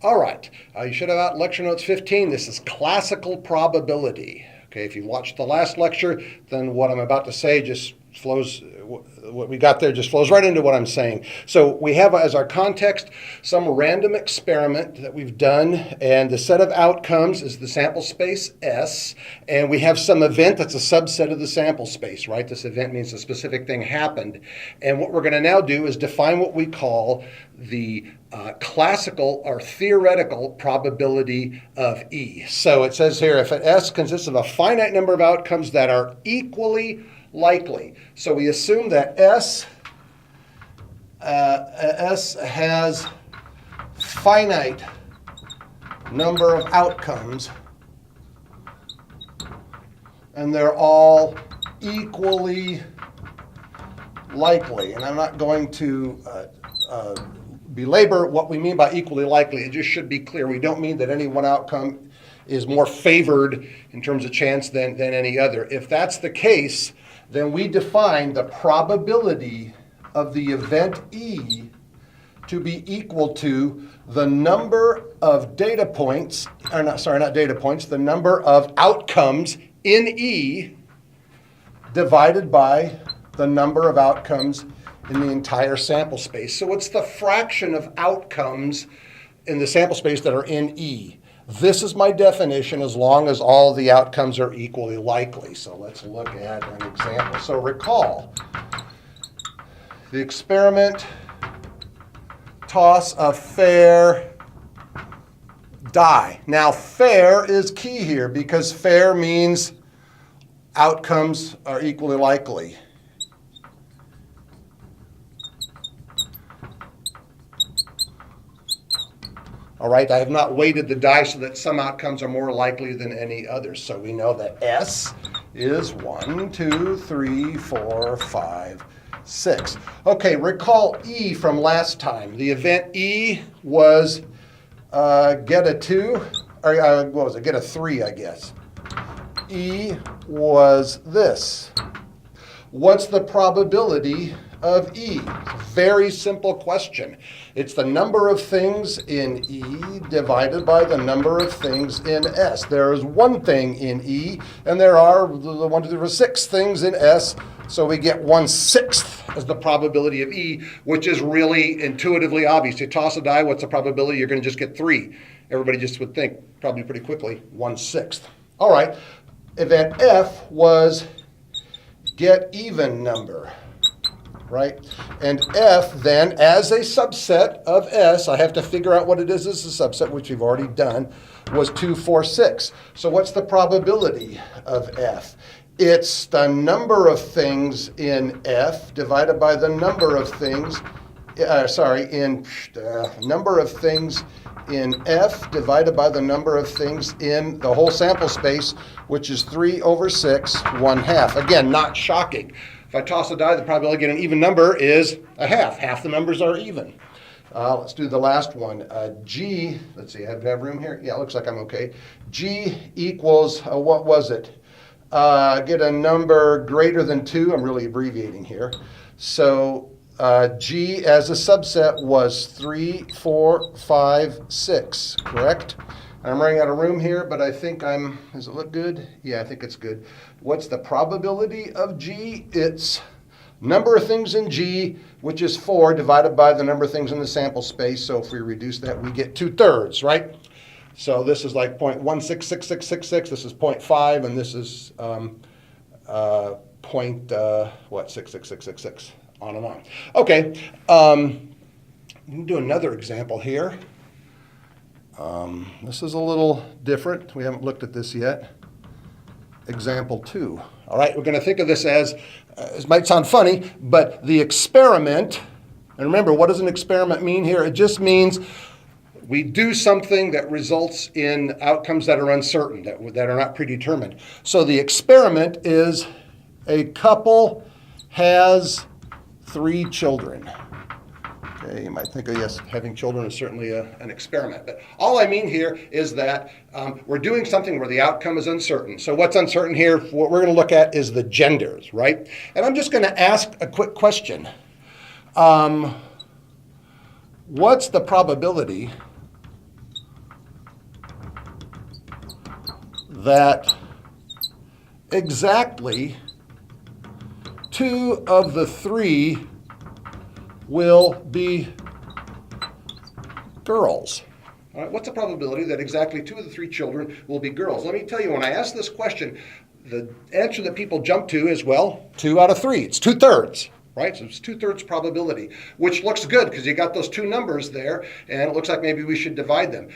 All right, you should have out lecture notes 15. This is classical probability. Okay, if you watched the last lecture, then what I'm about to say just flows, what we got there just flows right into what I'm saying. So we have as our context some random experiment that we've done, and the set of outcomes is the sample space S, and we have some event that's a subset of the sample space, right? This event means a specific thing happened. And what we're going to now do is define what we call the classical or theoretical probability of E. So it says here, if an S consists of a finite number of outcomes that are equally likely. So we assume that S has finite number of outcomes, and they're all equally likely. And I'm not going to belabor what we mean by equally likely. It just should be clear. We don't mean that any one outcome is more favored in terms of chance than any other. If that's the case, then we define the probability of the event E to be equal to the number of data points, the number of outcomes in E divided by the number of outcomes in the entire sample space. So it's the fraction of outcomes in the sample space that are in E. This is my definition as long as all of the outcomes are equally likely. So let's look at an example. So recall, the experiment, toss a fair die. Now fair is key here because fair means outcomes are equally likely. All right, I have not weighted the die so that some outcomes are more likely than any others. So we know that S is 1, 2, 3, 4, 5, 6. Okay, recall E from last time. The event E was get a 2, or what was it? Get a 3, I guess. E was this. What's the probability of E? Very simple question. It's the number of things in E divided by the number of things in S. There is one thing in E, and there are 6 things in S, so we get 1/6 as the probability of E, which is really intuitively obvious. You toss a die, what's the probability? You're going to just get 3. Everybody just would think, probably pretty quickly, 1/6. All right, event F was get even number. Right? And F then, as a subset of S, I have to figure out what it is as a subset, which we've already done, was 2, 4, 6. So what's the probability of F? It's the number of things in F divided by the number of things, number of things in F divided by the number of things in the whole sample space, which is 3 over 6, 1/2. Again, not shocking. If I toss a die, the probability of getting an even number is a half. Half the numbers are even. Let's do the last one. G, let's see, I have room here? Yeah, it looks like I'm okay. G equals, what was it? Get a number greater than 2. I'm really abbreviating here. So G as a subset was 3, 4, 5, 6, correct? I'm running out of room here, but I think does it look good? Yeah, I think it's good. What's the probability of G? It's number of things in G, which is 4, divided by the number of things in the sample space. So if we reduce that, we get 2/3, right? So this is like 0.166666. This is 0.5, and this is 66666, on and on. Okay, we can do another example here. This is a little different. We haven't looked at this yet. Example 2. All right, we're going to think of this as, this might sound funny, but the experiment, and remember, what does an experiment mean here? It just means we do something that results in outcomes that are uncertain, that are not predetermined. So the experiment is a couple has 3 children. Okay, you might think, yes, having children is certainly an experiment. But all I mean here is that we're doing something where the outcome is uncertain. So what's uncertain here, what we're going to look at is the genders, right? And I'm just going to ask a quick question. What's the probability that exactly 2 of the 3 will be girls. All right, what's the probability that exactly 2 of the 3 children will be girls? Let me tell you, when I ask this question, the answer that people jump to is, well, 2 out of 3. It's 2/3, right? So it's 2/3 probability, which looks good because you got those 2 numbers there, and it looks like maybe we should divide them.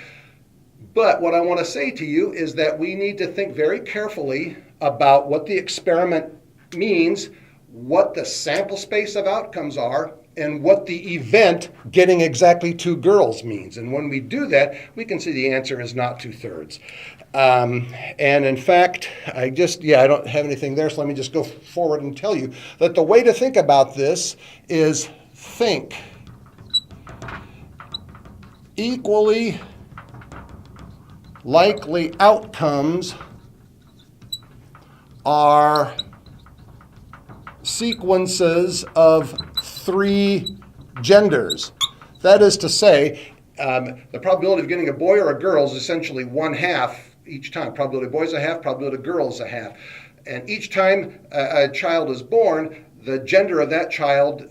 But what I want to say to you is that we need to think very carefully about what the experiment means, what the sample space of outcomes are, and what the event getting exactly 2 girls means. And when we do that, we can see the answer is not 2/3. And in fact, I don't have anything there, so let me just go forward and tell you that the way to think about this is think equally likely outcomes are sequences of 3 genders. That is to say, the probability of getting a boy or a girl is essentially 1/2 each time. Probability of boy is 1/2, probability of girl is 1/2. And each time a child is born, the gender of that child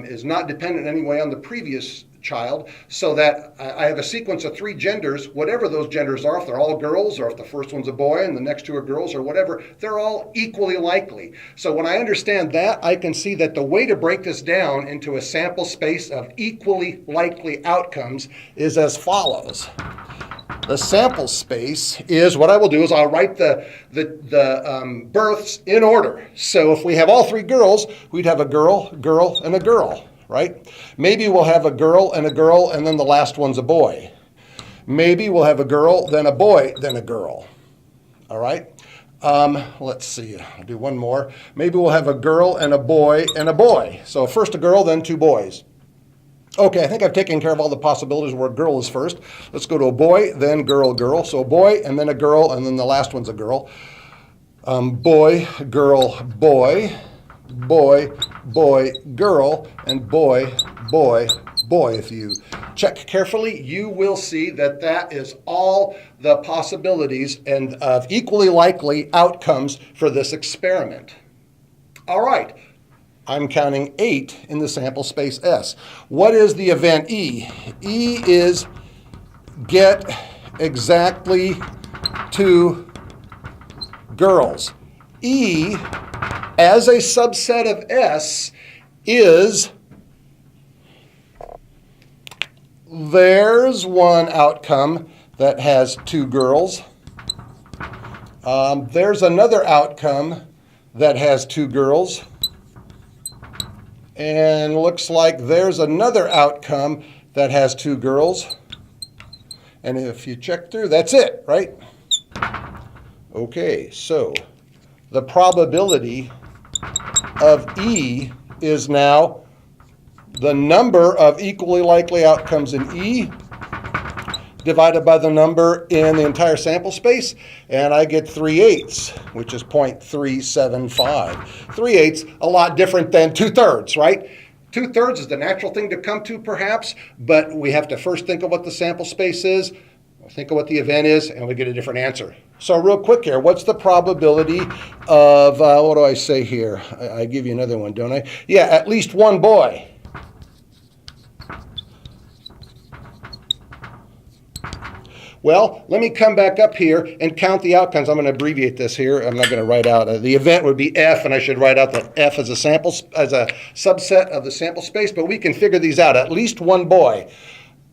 is not dependent in any way on the previous child, so that I have a sequence of 3 genders, whatever those genders are, if they're all girls or if the first one's a boy and the next 2 are girls or whatever, they're all equally likely. So when I understand that, I can see that the way to break this down into a sample space of equally likely outcomes is as follows. The sample space is, what I will do is I'll write the births in order. So if we have all 3 girls, we'd have a girl, girl, and a girl, right? Maybe we'll have a girl, and then the last one's a boy. Maybe we'll have a girl, then a boy, then a girl. All right? Let's see. I'll do one more. Maybe we'll have a girl and a boy and a boy. So first a girl, then 2 boys. Okay, I think I've taken care of all the possibilities where a girl is first. Let's go to a boy, then girl, girl. So a boy, and then a girl, and then the last one's a girl. Boy, girl, boy. Boy, boy, girl, and boy, boy, boy. If you check carefully, you will see that that is all the possibilities and of equally likely outcomes for this experiment. All right, I'm counting 8 in the sample space S. What is the event E? E is get exactly 2 girls. E, as a subset of S, is there's one outcome that has 2 girls. There's another outcome that has 2 girls. And looks like there's another outcome that has 2 girls. And if you check through, that's it, right? Okay, so the probability of E is now the number of equally likely outcomes in E divided by the number in the entire sample space, and I get 3/8, which is 0.375. 3/8, a lot different than 2/3, right? 2/3 is the natural thing to come to, perhaps, but we have to first think of what the sample space is, think of what the event is, and we get a different answer. So real quick here, what's the probability of, what do I say here? I give you another one, don't I? Yeah, at least 1 boy. Well, let me come back up here and count the outcomes. I'm going to abbreviate this here. I'm not going to write out. The event would be F, and I should write out that F as a sample, as a subset of the sample space, but we can figure these out. At least 1 boy.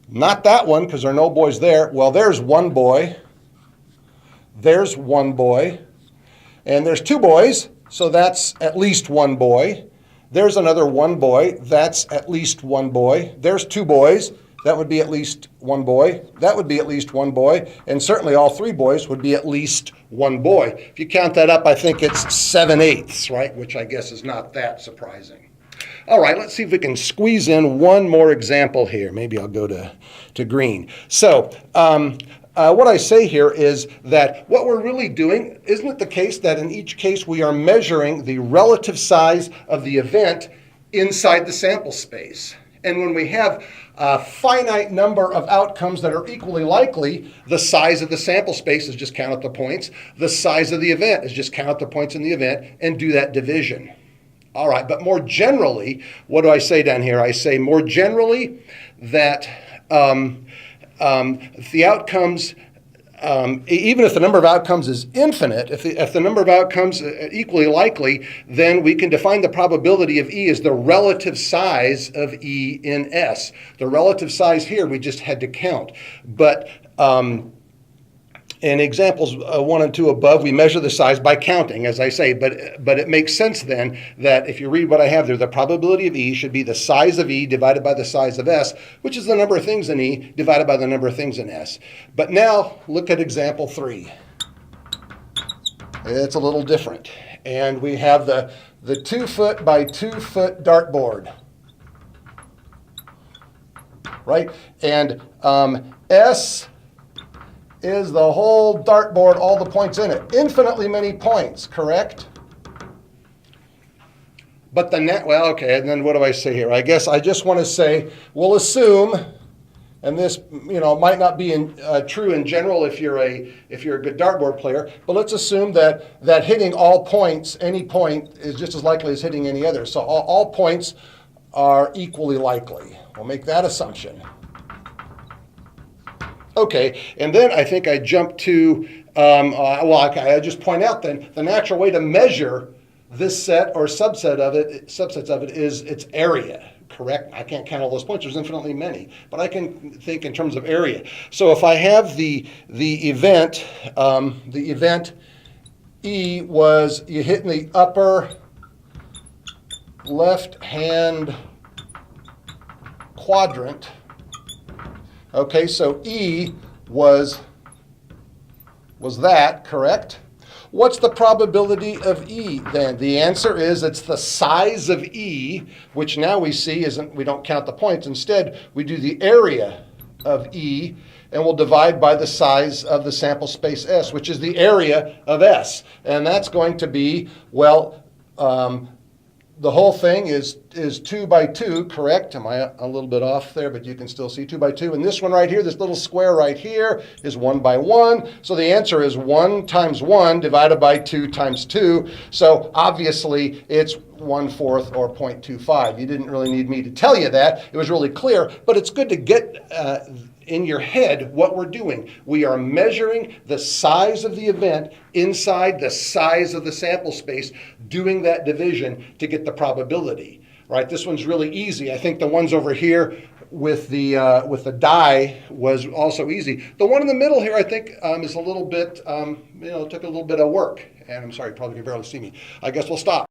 Not that one, because there are no boys there. Well, there's 1 boy. There's 1 boy. And there's 2 boys, so that's at least 1 boy. There's another 1 boy. That's at least 1 boy. There's 2 boys. That would be at least 1 boy. That would be at least 1 boy. And certainly all 3 boys would be at least 1 boy. If you count that up, I think it's 7/8, right? Which I guess is not that surprising. All right, let's see if we can squeeze in one more example here. Maybe I'll go to green. So what I say here is that what we're really doing, isn't it the case that in each case we are measuring the relative size of the event inside the sample space? And when we have a finite number of outcomes that are equally likely, the size of the sample space is just count out the points. The size of the event is just count out the points in the event and do that division. All right, but more generally, what do I say down here? I say more generally that the outcomes, even if the number of outcomes is infinite, if the number of outcomes equally likely, then we can define the probability of E as the relative size of E in S. The relative size here we just had to count. But in examples 1 and 2 above, we measure the size by counting, as I say, but it makes sense then that if you read what I have there, the probability of E should be the size of E divided by the size of S, which is the number of things in E divided by the number of things in S. But now look at example 3. It's a little different. And we have the 2 foot by 2 foot dartboard, right? And S is the whole dartboard, all the points in it. Infinitely many points, correct? But the net, well, okay, and then what do I say here? I guess I just want to say, we'll assume, and this, might not be true in general if you're a good dartboard player, but let's assume that hitting all points, any point, is just as likely as hitting any other. So all points are equally likely. We'll make that assumption. Okay, and then I think I jump to, I just point out then, the natural way to measure this set or subsets of it is its area, correct? I can't count all those points, there's infinitely many, but I can think in terms of area. So if I have the event E was you hit in the upper left-hand quadrant. Okay, so E was that, correct? What's the probability of E then? The answer is it's the size of E, which now we see we don't count the points. Instead, we do the area of E, and we'll divide by the size of the sample space S, which is the area of S. And that's going to be, the whole thing is 2 by 2, correct? Am I a little bit off there, but you can still see 2 by 2. And this one right here, this little square right here is 1 by 1. So the answer is 1 times 1 divided by 2 times 2. So obviously it's 1/4 or 0.25. You didn't really need me to tell you that. It was really clear, but it's good to get in your head what we're doing. We are measuring the size of the event inside the size of the sample space, doing that division to get the probability, right? This one's really easy. I think the ones over here with the die was also easy. The one in the middle here, I think, is a little bit, took a little bit of work. And I'm sorry, you probably can barely see me. I guess we'll stop.